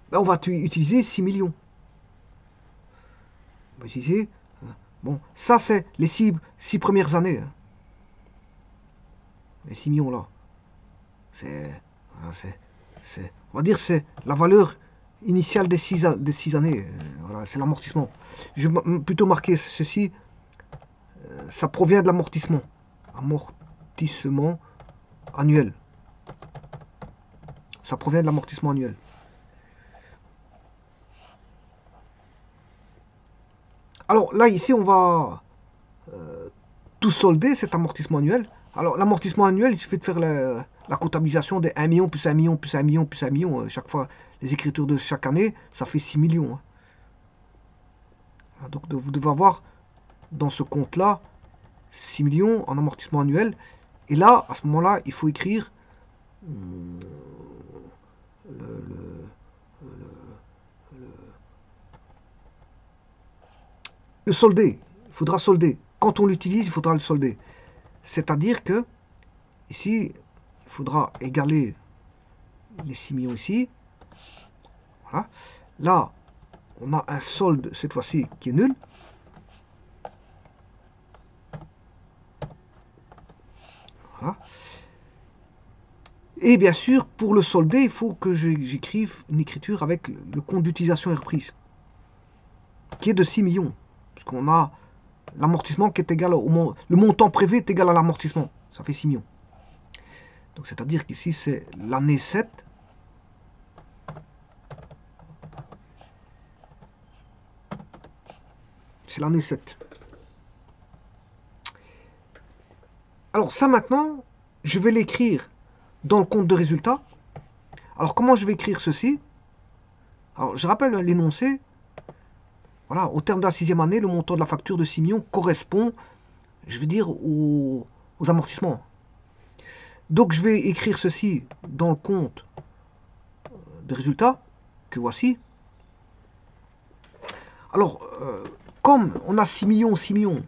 ben, on va utiliser 6 millions. On va utiliser, bon, ça, c'est les 6 premières années. Hein. Les 6 millions, là. On va dire, c'est la valeur initiale des 6 années. Voilà, c'est l'amortissement. Je vais plutôt marquer ceci. Ça provient de l'amortissement. Amortissement annuel. Ça provient de l'amortissement annuel. Alors là, ici, on va tout solder, cet amortissement annuel. Alors l'amortissement annuel, il suffit de faire la comptabilisation de 1 million plus 1 million plus 1 million plus 1 million. Chaque fois, les écritures de chaque année, ça fait 6 millions. Donc vous devez avoir dans ce compte-là 6 millions en amortissement annuel. Et là, à ce moment-là, il faut écrire le soldé. Il faudra solder. Quand on l'utilise, il faudra le solder. C'est-à-dire que ici, il faudra égaler les 6 millions ici. Voilà. Là, on a un solde cette fois-ci qui est nul. Voilà. Et bien sûr, pour le solder, il faut que j'écrive une écriture avec le compte d'utilisation et reprise, qui est de 6 millions. Parce qu'on a l'amortissement qui est égal le montant prévu est égal à l'amortissement. Ça fait 6 millions. Donc c'est-à-dire qu'ici, c'est l'année 7. C'est l'année 7. Alors ça maintenant, je vais l'écrire dans le compte de résultat. Alors comment je vais écrire ceci? Alors je rappelle l'énoncé. Voilà, au terme de la 6e année, le montant de la facture de 6 millions correspond, je veux dire, aux amortissements. Donc je vais écrire ceci dans le compte de résultat, que voici. Alors, comme on a 6 millions, 6 millions,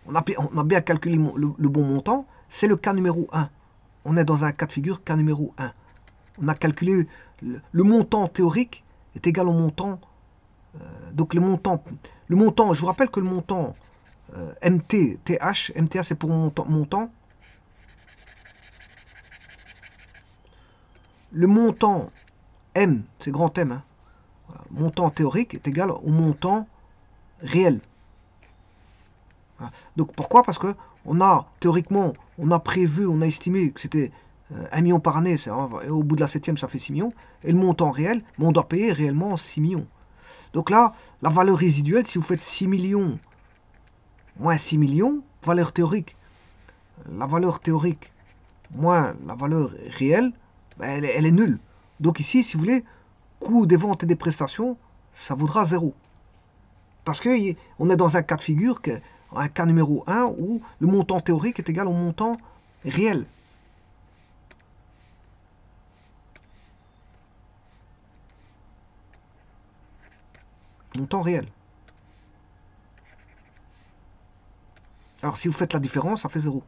on a bien calculé le bon montant, c'est le cas numéro 1. On est dans un cas de figure cas numéro 1. On a calculé le montant théorique est égal au montant. Donc le montant, je vous rappelle que le montant MT, TH, MTA c'est pour montant. Le montant M, c'est grand M, hein, montant théorique est égal au montant réel. Voilà. Donc pourquoi? Parce que on a théoriquement, on a prévu, on a estimé que c'était 1 million par année, et au bout de la 7e ça fait 6 millions, et le montant réel, mais on doit payer réellement 6 millions. Donc là, la valeur résiduelle, si vous faites 6 millions moins 6 millions, valeur théorique, la valeur théorique moins la valeur réelle, ben, elle est nulle. Donc ici, si vous voulez, coût des ventes et des prestations, ça vaudra 0. Parce qu'on est dans un cas de figure, un cas numéro 1, où le montant théorique est égal au montant réel. Montant réel. Alors si vous faites la différence, ça fait 0.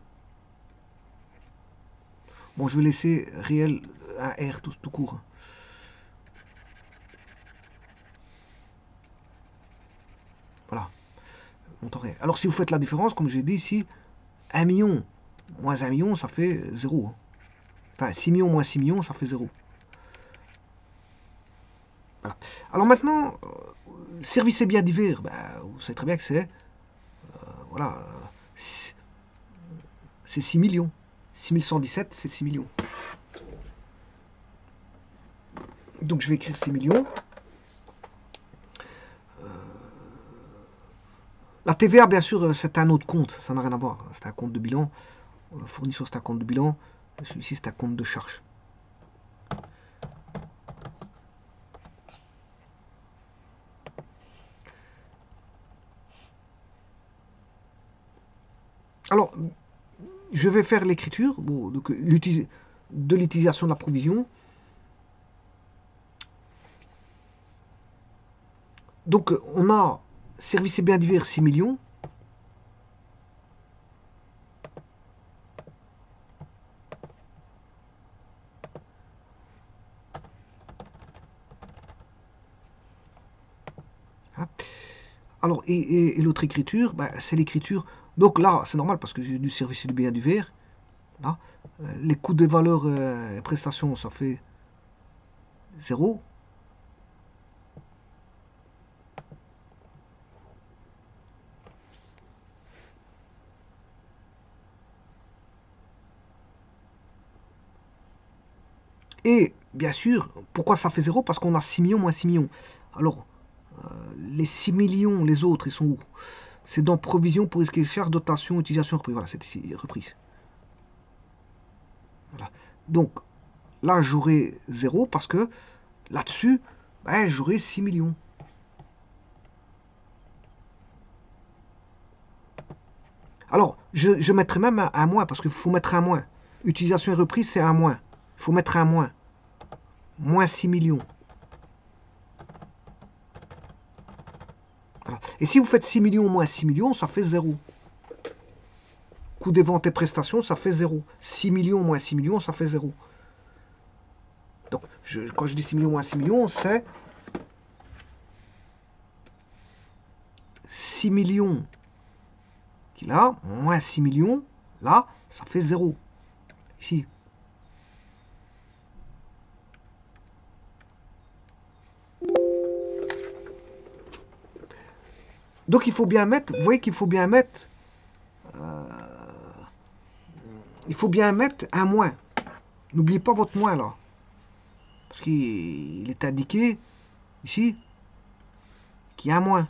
Bon, je vais laisser réel un R tout court. Voilà. Montant réel. Alors si vous faites la différence, comme j'ai dit ici, 1 million moins 1 million, ça fait 0. Enfin, 6 millions moins 6 millions, ça fait 0. Voilà. Alors maintenant, service et biens divers, ben, vous savez très bien que c'est voilà, c'est 6 millions. 6117, c'est 6 millions. Donc je vais écrire 6 millions. La TVA, bien sûr, c'est un autre compte, ça n'a rien à voir. C'est un compte de bilan. Fournisseur, c'est un compte de bilan. Celui-ci, c'est un compte de charge. Alors, je vais faire l'écriture de l'utilisation de la provision. Donc, on a services et biens divers 6 millions. Alors, et l'autre écriture, ben, c'est l'écriture. Donc là, c'est normal parce que j'ai du service et du bien divers. Là, les coûts des valeurs et prestations, ça fait 0. Et bien sûr, pourquoi ça fait 0? Parce qu'on a 6 millions moins 6 millions. Alors, les 6 millions, les autres, ils sont où? C'est dans provision pour risquer charges, dotation, utilisation, reprise. Voilà, c'est ici, reprise. Voilà. Donc, là, j'aurai 0 parce que là-dessus, ben, j'aurai 6 millions. Alors, je mettrai même un moins parce qu'il faut mettre un moins. Utilisation et reprise, c'est un moins. Il faut mettre un moins. Moins 6 millions. Voilà. Et si vous faites 6 millions moins 6 millions, ça fait 0. Coût des ventes et prestations, ça fait 0. 6 millions moins 6 millions, ça fait 0. Donc, quand je dis 6 millions moins 6 millions, c'est 6 millions qui là, moins 6 millions, là, ça fait 0. Ici. Donc il faut bien mettre, vous voyez qu'il faut bien mettre, il faut bien mettre un moins. N'oubliez pas votre moins là. Parce qu'il est indiqué ici qu'il y a un moins.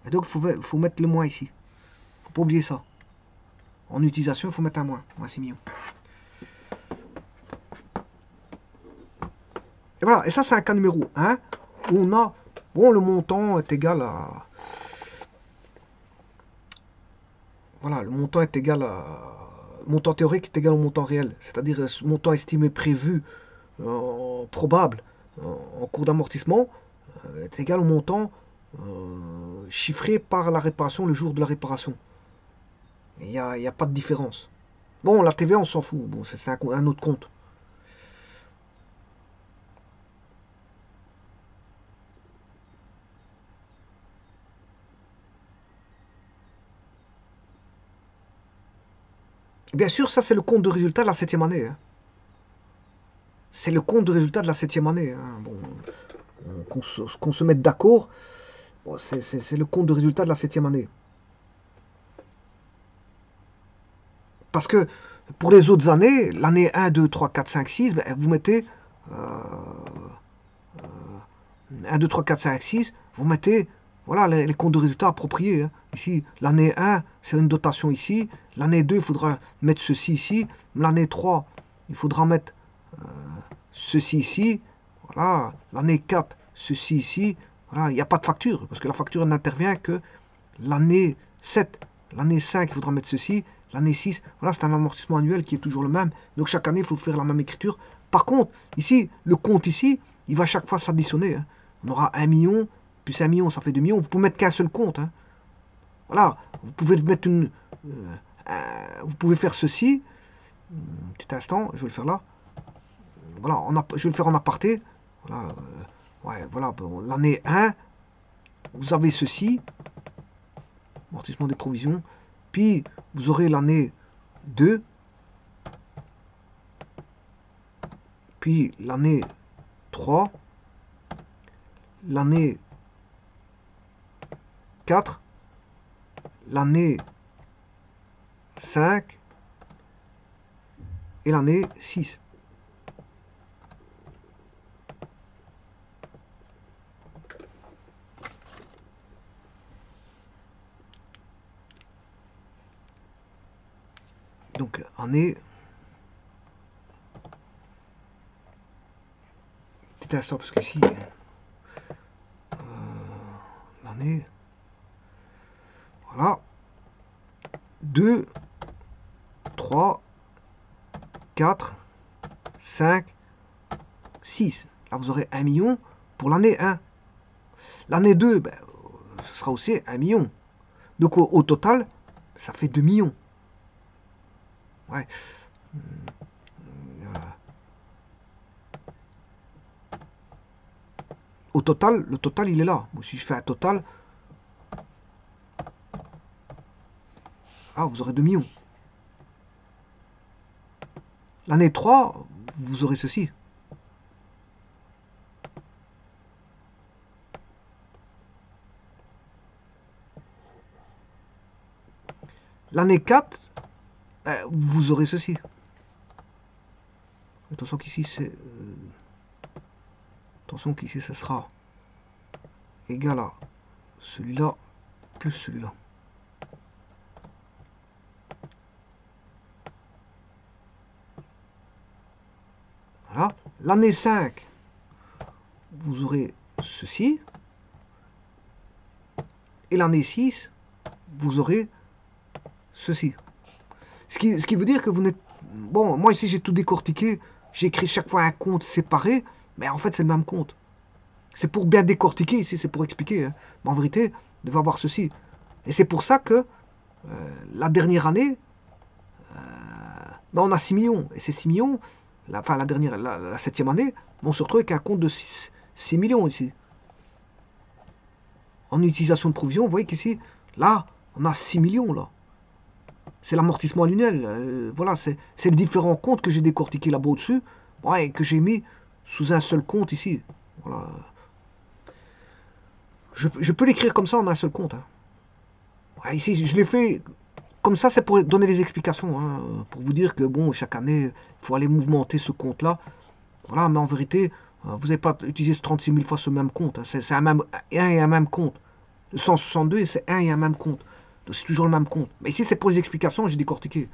Et donc il faut mettre le moins ici. Il ne faut pas oublier ça. En utilisation, il faut mettre un moins. Moins 6 millions. Et voilà, et ça c'est un cas numéro 1 où on a, bon, le montant est égal à, voilà, le montant est égal à, le montant théorique est égal au montant réel, c'est-à-dire ce montant estimé prévu, probable, en cours d'amortissement, est égal au montant chiffré par la réparation le jour de la réparation. Il n'y a pas de différence. Bon, la TVA, on s'en fout. Bon, c'est un autre compte. Bien sûr, ça, c'est le compte de résultat de la 7e année. Hein. C'est le compte de résultat de la 7e année. Hein. Bon, qu'on se mette d'accord, bon, c'est le compte de résultat de la 7e année. Parce que pour les autres années, l'année 1, 2, 3, 4, 5, 6, ben, vous mettez 1, 2, 3, 4, 5, 6, vous mettez voilà, les comptes de résultats appropriés. Hein. Ici, l'année 1, c'est une dotation ici. L'année 2, il faudra mettre ceci ici. L'année 3, il faudra mettre ceci ici. Voilà. L'année 4, ceci ici. Voilà. Il n'y a pas de facture, parce que la facture n'intervient que l'année 7. L'année 5, il faudra mettre ceci. L'année 6, voilà, c'est un amortissement annuel qui est toujours le même. Donc chaque année, il faut faire la même écriture. Par contre, ici, le compte ici, il va chaque fois s'additionner. Hein. On aura 1 million, plus 1 million, ça fait 2 millions. Vous pouvez mettre qu'un seul compte. Hein. Voilà, vous pouvez mettre vous pouvez faire ceci. Un petit instant, je vais le faire là. Voilà, je vais le faire en aparté. Voilà, ouais, voilà, bon, l'année 1, vous avez ceci. Amortissement des provisions. Puis, vous aurez l'année 2. Puis, l'année 3. L'année 4. L'année 5. Et l'année 6. Donc, année... Petit instant, parce que ici... l'année... Voilà. 2, 3, 4, 5, 6. Là, vous aurez 1 million pour l'année 1. L'année 2, ben, ce sera aussi 1 million. Donc, au total, ça fait 2 millions. Ouais. Au total, le total, il est là. Bon, si je fais un total, ah, vous aurez 2 millions. L'année 3, vous aurez ceci. L'année 4, vous aurez ceci. Attention qu'ici, c'est... attention qu'ici, ça sera égal à celui-là plus celui-là. Voilà. L'année 5, vous aurez ceci. Et l'année 6, vous aurez ceci. Ce qui veut dire que vous n'êtes... Bon, moi ici j'ai tout décortiqué. J'ai écrit chaque fois un compte séparé. Mais en fait c'est le même compte. C'est pour bien décortiquer ici, c'est pour expliquer. Hein. Mais en vérité, vous devez avoir ceci. Et c'est pour ça que la dernière année, ben on a 6 millions. Et ces 6 millions, la 7e année, on se retrouve avec un compte de 6 millions ici. En utilisation de provision, vous voyez qu'ici, là, on a 6 millions là. C'est l'amortissement annuel. Voilà, c'est les différents comptes que j'ai décortiqués là-bas au-dessus. Ouais, que j'ai mis sous un seul compte ici. Voilà. Je peux l'écrire comme ça en un seul compte. Hein. Ouais, ici, je l'ai fait comme ça, c'est pour donner des explications. Hein, pour vous dire que, bon, chaque année, il faut aller mouvementer ce compte-là. Voilà, mais en vérité, vous n'avez pas utilisé 36 000 fois ce même compte. Hein. C'est un et un même compte. Le 162, c'est un et un même compte. Donc c'est toujours le même compte. Mais ici, c'est pour les explications, j'ai décortiqué.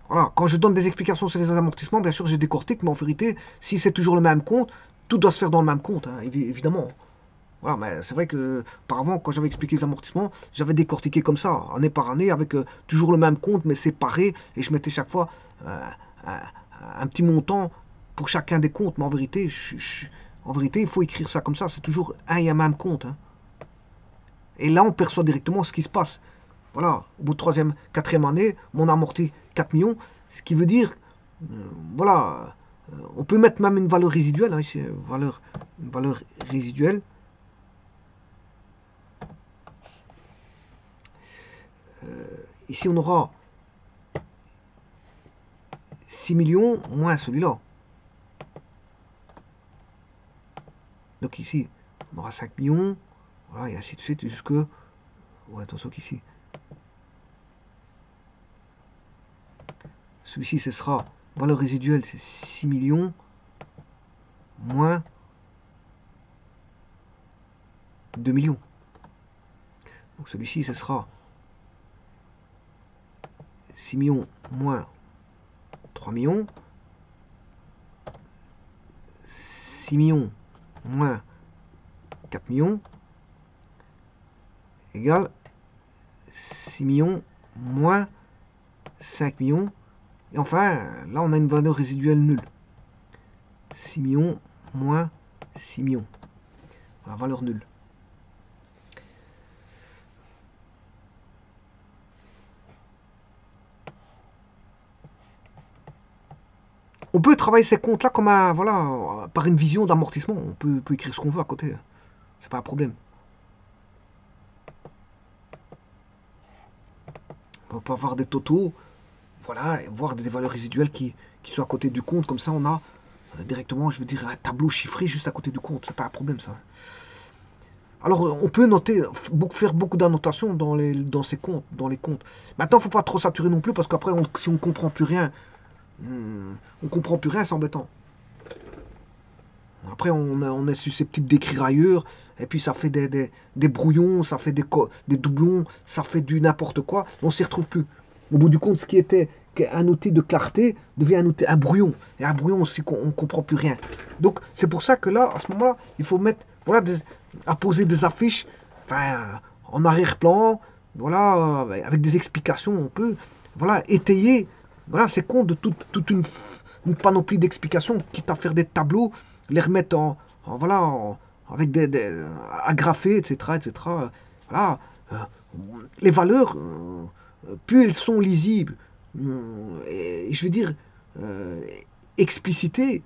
Voilà, quand je donne des explications sur les amortissements, bien sûr, j'ai décortique, mais en vérité, si c'est toujours le même compte, tout doit se faire dans le même compte, hein, évidemment. Voilà, mais c'est vrai que, auparavant, quand j'avais expliqué les amortissements, j'avais décortiqué comme ça, année par année, avec toujours le même compte, mais séparé, et je mettais chaque fois un petit montant pour chacun des comptes. Mais en vérité, En vérité, il faut écrire ça comme ça. C'est toujours un et un même compte. Hein. Et là, on perçoit directement ce qui se passe. Voilà, au bout de 3e, 4e année, on a amorti 4 millions. Ce qui veut dire, voilà, on peut mettre même une valeur résiduelle. Hein, ici, une valeur résiduelle. Ici, on aura 6 millions moins celui-là. Donc ici, on aura 5 millions. Voilà, et ainsi de suite jusque... Ouais, attention qu'ici. Celui-ci, ce sera... Valeur résiduelle, c'est 6 millions. Moins 2 millions. Donc celui-ci, ce sera 6 millions moins 3 millions. 6 millions moins 4 millions égale 6 millions moins 5 millions. Et enfin, là, on a une valeur résiduelle nulle. 6 millions moins 6 millions. La valeur nulle. On peut travailler ces comptes-là comme un, voilà, par une vision d'amortissement. On peut écrire ce qu'on veut à côté. C'est pas un problème. On peut avoir des totaux, voilà, et voir des valeurs résiduelles qui sont à côté du compte. Comme ça, on a directement, je veux dire, un tableau chiffré juste à côté du compte. C'est pas un problème, ça. Alors, on peut noter, faire beaucoup d'annotations dans ces comptes, dans les comptes. Maintenant, il ne faut pas trop saturer non plus, parce qu'après, si on ne comprend plus rien, c'est embêtant. Après, on est susceptible d'écrire ailleurs, et puis ça fait des brouillons, ça fait des doublons, ça fait du n'importe quoi, on s'y retrouve plus. Au bout du compte, ce qui était un outil de clarté devient un brouillon. Et un brouillon aussi, on ne comprend plus rien. Donc, c'est pour ça que là, à ce moment-là, il faut mettre, voilà, à poser des affiches, enfin, en arrière-plan, voilà, avec des explications, on peut, voilà, étayer, voilà, ces comptes de toute une panoplie d'explications, quitte à faire des tableaux, les remettre voilà, avec agrafés, etc., etc. Voilà, les valeurs, plus elles sont lisibles, et je veux dire, explicitées,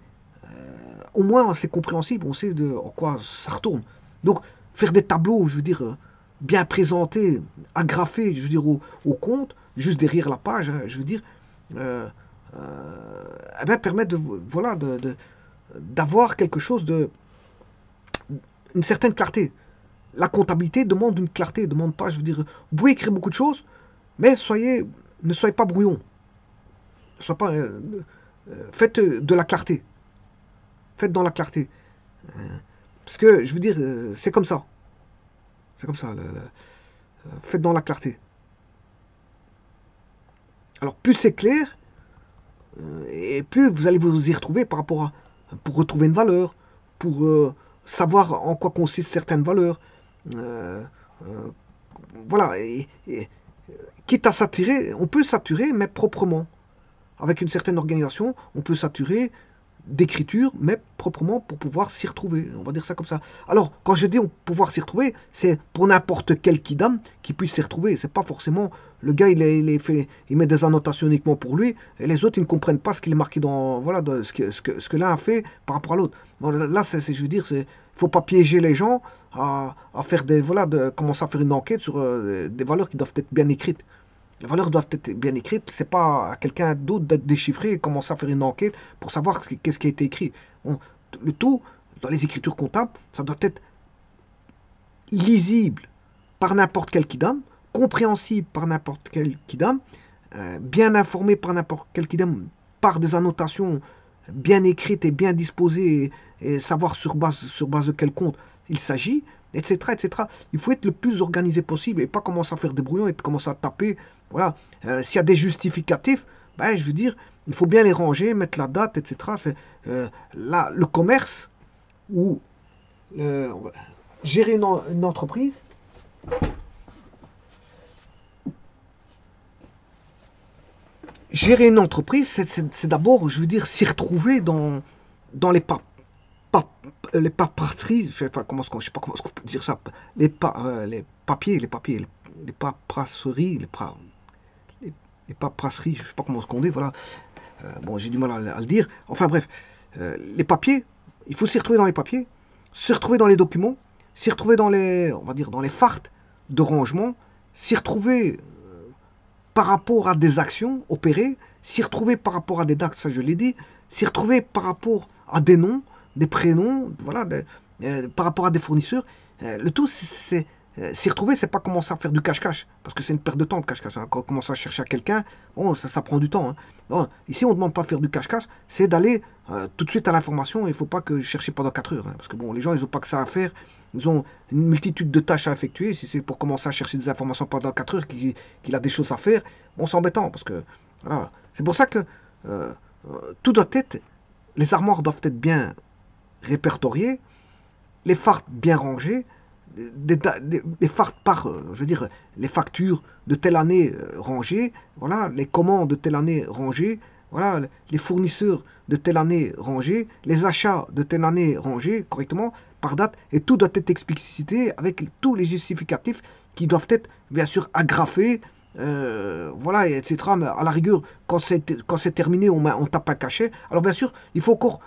au moins c'est compréhensible, on sait en quoi ça retourne. Donc, faire des tableaux, je veux dire, bien présentés, agrafés, je veux dire, au compte, juste derrière la page, hein, je veux dire, eh bien, permettre de, voilà, d'avoir quelque chose une certaine clarté. La comptabilité demande une clarté, demande pas, je veux dire, vous pouvez écrire beaucoup de choses, mais ne soyez pas brouillon. Faites de la clarté. Faites dans la clarté. Parce que, je veux dire, c'est comme ça. C'est comme ça. Faites dans la clarté. Alors, plus c'est clair, et plus vous allez vous y retrouver par rapport à... Pour retrouver une valeur, pour savoir en quoi consistent certaines valeurs. Voilà. Quitte à saturer, on peut saturer, mais proprement. Avec une certaine organisation, on peut saturer d'écriture, mais proprement pour pouvoir s'y retrouver. On va dire ça comme ça. Alors, quand je dis pouvoir s'y retrouver, c'est pour n'importe quel kidam qui puisse s'y retrouver. C'est pas forcément le gars, il met des annotations uniquement pour lui, et les autres, ils ne comprennent pas ce qu'il est marqué dans, voilà, ce que l'un a fait par rapport à l'autre. Bon, là, je veux dire, il faut pas piéger les gens à faire commencer à faire une enquête sur des valeurs qui doivent être bien écrites. Les valeurs doivent être bien écrites. C'est pas à quelqu'un d'autre d'être déchiffré et commencer à faire une enquête pour savoir qu'est-ce qui a été écrit. Le tout, dans les écritures comptables, ça doit être lisible par n'importe quel kidam, compréhensible par n'importe quel kidam, bien informé par n'importe quel kidam, par des annotations bien écrites et bien disposées, et savoir sur base de quel compte il s'agit, etc., etc. Il faut être le plus organisé possible et pas commencer à faire des brouillons et commencer à taper. Voilà. S'il y a des justificatifs, ben, je veux dire, il faut bien les ranger, mettre la date, etc. C'est, là, le commerce ou gérer une entreprise, c'est d'abord, je veux dire, s'y retrouver dans les pas. les paperasseries, je sais pas comment je sais pas comment on peut dire ça, les papiers, les paperasseries, les, les paperasseries, je sais pas comment on dit, voilà. Bon, j'ai du mal à le dire. Enfin bref, les papiers, il faut s'y retrouver dans les papiers, s'y retrouver dans les documents, s'y retrouver dans les, on va dire, dans les fardes de rangement, s'y retrouver par rapport à des actions opérées, s'y retrouver par rapport à des dates, ça je l'ai dit, s'y retrouver par rapport à des noms, des prénoms, voilà, par rapport à des fournisseurs. Le tout, c'est s'y retrouver, c'est pas commencer à faire du cache-cache, parce que c'est une perte de temps le cache-cache. Hein. Quand on commence à chercher à quelqu'un, bon, ça prend du temps. Hein. Bon, ici, on ne demande pas de faire du cache-cache, c'est d'aller tout de suite à l'information. Il ne faut pas que je cherche pendant 4 heures, hein, parce que bon, les gens, ils n'ont pas que ça à faire. Ils ont une multitude de tâches à effectuer. Si c'est pour commencer à chercher des informations pendant 4 heures, qu'il a des choses à faire, bon, c'est embêtant, parce que voilà. C'est pour ça que tout doit être, les armoires doivent être bien répertoriées, les fardes bien rangées, des fardes par, je veux dire, les factures de telle année rangées, voilà, les commandes de telle année rangées, voilà, les fournisseurs de telle année rangés, les achats de telle année rangés correctement, par date, et tout doit être explicité avec tous les justificatifs qui doivent être, bien sûr, agrafés, voilà, etc. Mais à la rigueur, quand c'est terminé, on tape un cachet. Alors, bien sûr, il faut encore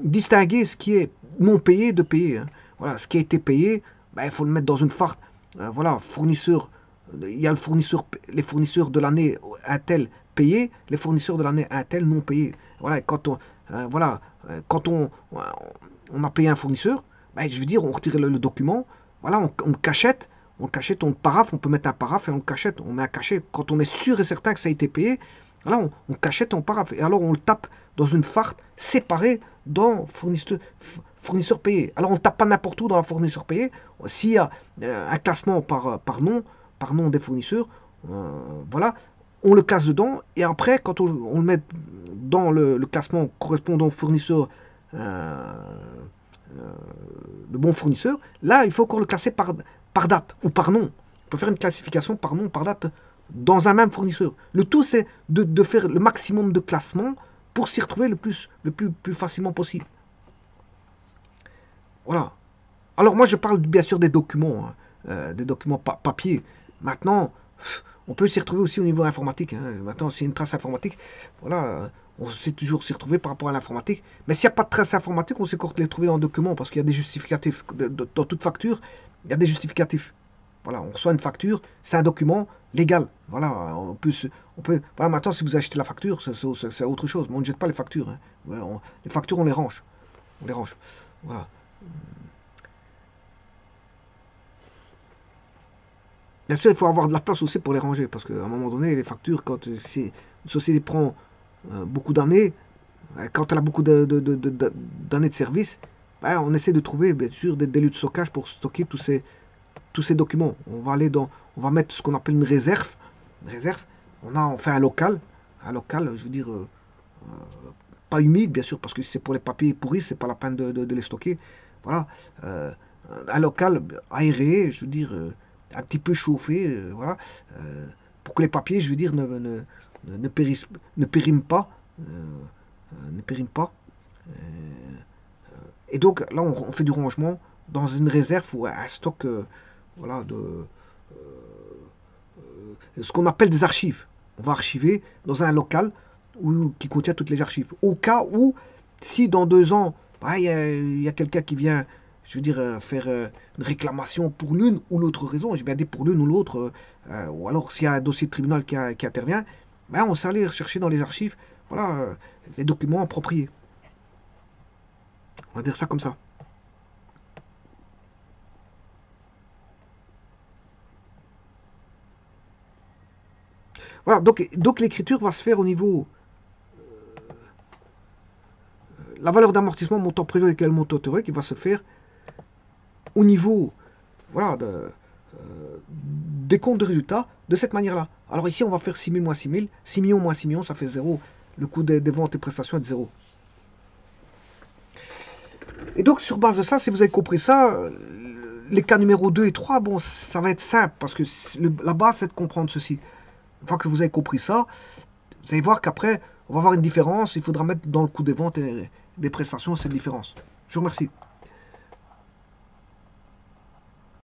distinguer ce qui est non payé de payé. Hein. Voilà, ce qui a été payé, ben, il faut le mettre dans une farde. Voilà, fournisseur, il y a les fournisseurs de l'année un tel payés, les fournisseurs de l'année un tel non payés. Voilà, quand on a payé un fournisseur, ben, je veux dire, on retire le document, voilà, on cachette, on paraphe, on peut mettre un paraphe et on cachette, on met un cachet. Quand on est sûr et certain que ça a été payé, voilà, on cachette, on paraphe. Et alors on le tape dans une farde séparée dans fournisseur payé. Alors on ne tape pas n'importe où dans la fournisseur payé. S'il y a un classement par nom des fournisseurs, voilà, on le classe dedans. Et après, quand on le met dans le classement correspondant au fournisseur, le bon fournisseur, là, il faut encore le classer par date ou par nom. On peut faire une classification par nom, par date, dans un même fournisseur. Le tout, c'est de faire le maximum de classements pour s'y retrouver le plus facilement possible. Voilà. Alors moi, je parle bien sûr des documents, hein, des documents papier. Maintenant, on peut s'y retrouver aussi au niveau informatique. Hein. Maintenant, c'est une trace informatique. Voilà, on sait toujours s'y retrouver par rapport à l'informatique. Mais s'il n'y a pas de trace informatique, on sait encore les trouver dans le document parce qu'il y a des justificatifs. Dans toute facture, il y a des justificatifs. Voilà, on reçoit une facture, c'est un document légal. Voilà, voilà, maintenant, si vous achetez la facture, c'est autre chose. Mais on ne jette pas les factures. Hein. Les factures, on les range. On les range. Voilà. Bien sûr, il faut avoir de la place aussi pour les ranger, parce qu'à un moment donné, les factures, quand une société prend beaucoup d'années, quand elle a beaucoup d'années de service, ben, on essaie de trouver, bien sûr, des lieux de stockage pour stocker tous ces documents. On va mettre ce qu'on appelle une réserve. Une réserve. On fait un local, je veux dire, pas humide, bien sûr, parce que si c'est pour les papiers pourris, c'est pas la peine de les stocker. Voilà, un local aéré, je veux dire, un petit peu chauffé, voilà, pour que les papiers, je veux dire, ne périment pas, ne périment pas. Et donc là, on fait du rangement dans une réserve ou un stock, voilà, ce qu'on appelle des archives. On va archiver dans un local qui contient toutes les archives. Au cas où, si dans 2 ans, il y a quelqu'un qui vient, je veux dire, faire une réclamation pour l'une ou l'autre raison, j'ai bien dit pour l'une ou l'autre, ou alors s'il y a un dossier de tribunal qui intervient, ben, on sait aller chercher dans les archives, voilà, les documents appropriés. On va dire ça comme ça. Voilà, donc l'écriture va se faire au niveau la valeur d'amortissement montant prévu avec le montant théorique qui va se faire au niveau voilà, des comptes de résultats de cette manière-là. Alors ici, on va faire 6 000 moins 6 000. 6 millions moins 6 millions, ça fait 0. Le coût des ventes et prestations est de 0. Et donc, sur base de ça, si vous avez compris ça, les cas numéro 2 et 3, bon, ça va être simple, parce que la base, c'est de comprendre ceci. Une fois que vous avez compris ça, vous allez voir qu'après, on va avoir une différence, il faudra mettre dans le coût des ventes et des prestations, c'est la différence. Je vous remercie.